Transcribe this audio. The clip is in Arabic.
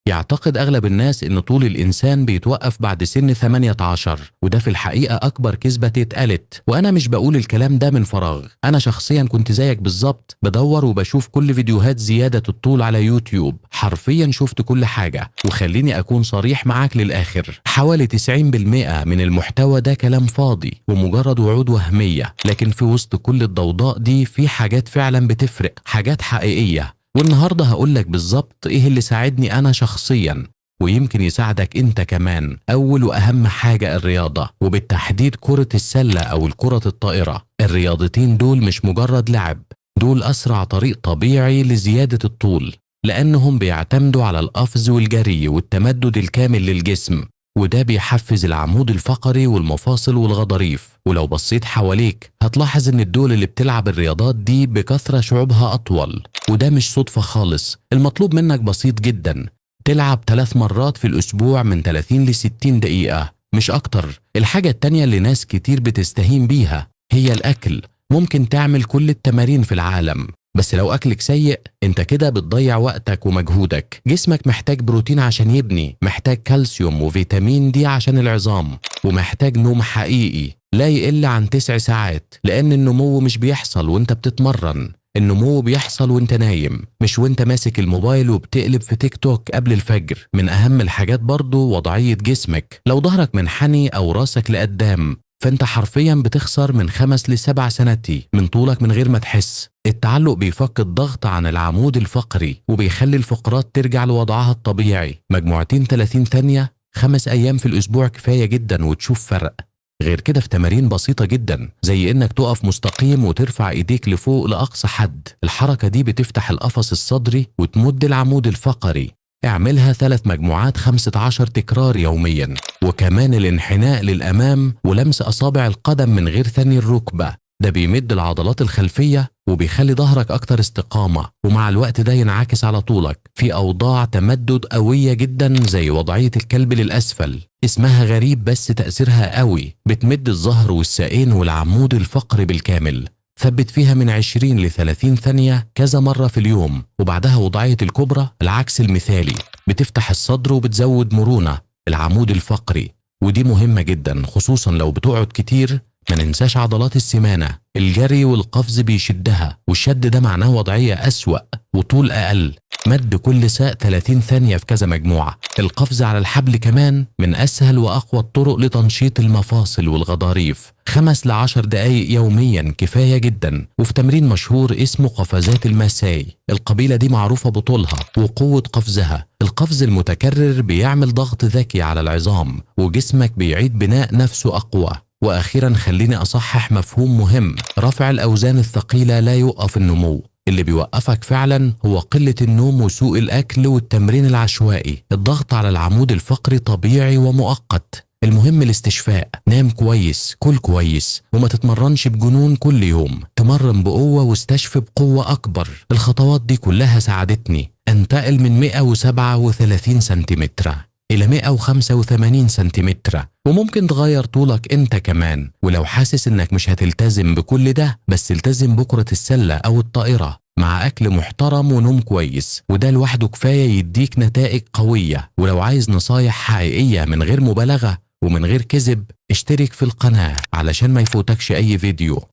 يعتقد أغلب الناس إن طول الإنسان بيتوقف بعد سن 18، وده في الحقيقة أكبر كذبة اتقالت. وأنا مش بقول الكلام ده من فراغ، أنا شخصيا كنت زيك بالظبط، بدور وبشوف كل فيديوهات زيادة الطول على يوتيوب، حرفيا شفت كل حاجة. وخليني أكون صريح معاك للآخر، حوالي 90% من المحتوى ده كلام فاضي ومجرد وعود وهمية، لكن في وسط كل الضوضاء دي في حاجات فعلا بتفرق، حاجات حقيقية. والنهاردة هقولك بالظبط ايه اللي ساعدني انا شخصيا ويمكن يساعدك انت كمان. اول واهم حاجة الرياضة، وبالتحديد كرة السلة او الكرة الطائرة. الرياضتين دول مش مجرد لعب، دول اسرع طريق طبيعي لزيادة الطول، لانهم بيعتمدوا على القفز والجري والتمدد الكامل للجسم، وده بيحفز العمود الفقري والمفاصل والغضاريف. ولو بصيت حواليك هتلاحظ ان الدول اللي بتلعب الرياضات دي بكثرة شعوبها اطول، وده مش صدفة خالص. المطلوب منك بسيط جدا، تلعب 3 مرات في الاسبوع من 30 ل 60 دقيقة مش اكتر. الحاجة التانية اللي ناس كتير بتستهين بيها هي الاكل. ممكن تعمل كل التمارين في العالم، بس لو أكلك سيء أنت كده بتضيع وقتك ومجهودك. جسمك محتاج بروتين عشان يبني، محتاج كالسيوم وفيتامين دي عشان العظام، ومحتاج نوم حقيقي لا يقل عن 9 ساعات، لأن النمو مش بيحصل وانت بتتمرن، النمو بيحصل وانت نايم، مش وانت ماسك الموبايل وبتقلب في تيك توك قبل الفجر. من أهم الحاجات برضو وضعية جسمك. لو ظهرك منحني أو راسك لقدام فانت حرفيا بتخسر من 5 ل7 سنتي من طولك من غير ما تحس. التعلق بيفك الضغط عن العمود الفقري وبيخلي الفقرات ترجع لوضعها الطبيعي. مجموعتين 30 ثانية 5 أيام في الأسبوع كفاية جدا وتشوف فرق. غير كده في تمارين بسيطة جدا زي انك تقف مستقيم وترفع ايديك لفوق لأقصى حد. الحركة دي بتفتح القفص الصدري وتمد العمود الفقري. اعملها 3 مجموعات 15 تكرار يوميا. وكمان الانحناء للأمام ولمس أصابع القدم من غير ثني الركبة، ده بيمد العضلات الخلفية وبيخلي ظهرك أكتر استقامة، ومع الوقت ده ينعكس على طولك في أوضاع تمدد قوية جدا زي وضعية الكلب للأسفل. اسمها غريب بس تأثيرها قوي، بتمد الظهر والساقين والعمود الفقري بالكامل. ثبت فيها من 20 ل 30 ثانية كذا مرة في اليوم. وبعدها وضعية الكبرى العكس المثالي، بتفتح الصدر وبتزود مرونة العمود الفقري، ودي مهمة جدا خصوصا لو بتقعد كتير. ما ننساش عضلات السمانة، الجري والقفز بيشدها، والشد ده معناه وضعية أسوأ وطول أقل. مد كل ساق 30 ثانية في كذا مجموعة. القفز على الحبل كمان من أسهل وأقوى الطرق لتنشيط المفاصل والغضاريف. 5 ل10 دقايق يوميا كفاية جدا. وفي تمرين مشهور اسمه قفزات الماساي، القبيلة دي معروفة بطولها وقوة قفزها. القفز المتكرر بيعمل ضغط ذكي على العظام وجسمك بيعيد بناء نفسه أقوى. وأخيرا خليني أصحح مفهوم مهم، رفع الأوزان الثقيلة لا يوقف النمو، اللي بيوقفك فعلا هو قلة النوم وسوء الأكل والتمرين العشوائي. الضغط على العمود الفقري طبيعي ومؤقت، المهم الاستشفاء. نام كويس، كل كويس، وما تتمرنش بجنون كل يوم. تمرن بقوة واستشفي بقوة أكبر. الخطوات دي كلها ساعدتني أنتقل من 137 سنتيمتر إلى 185 سنتيمتر. وممكن تغير طولك انت كمان. ولو حاسس انك مش هتلتزم بكل ده، بس التزم بكرة السلة او الطائرة مع اكل محترم ونوم كويس، وده لوحده كفاية يديك نتائج قوية. ولو عايز نصايح حقيقية من غير مبالغة ومن غير كذب، اشترك في القناة علشان ما يفوتكش اي فيديو.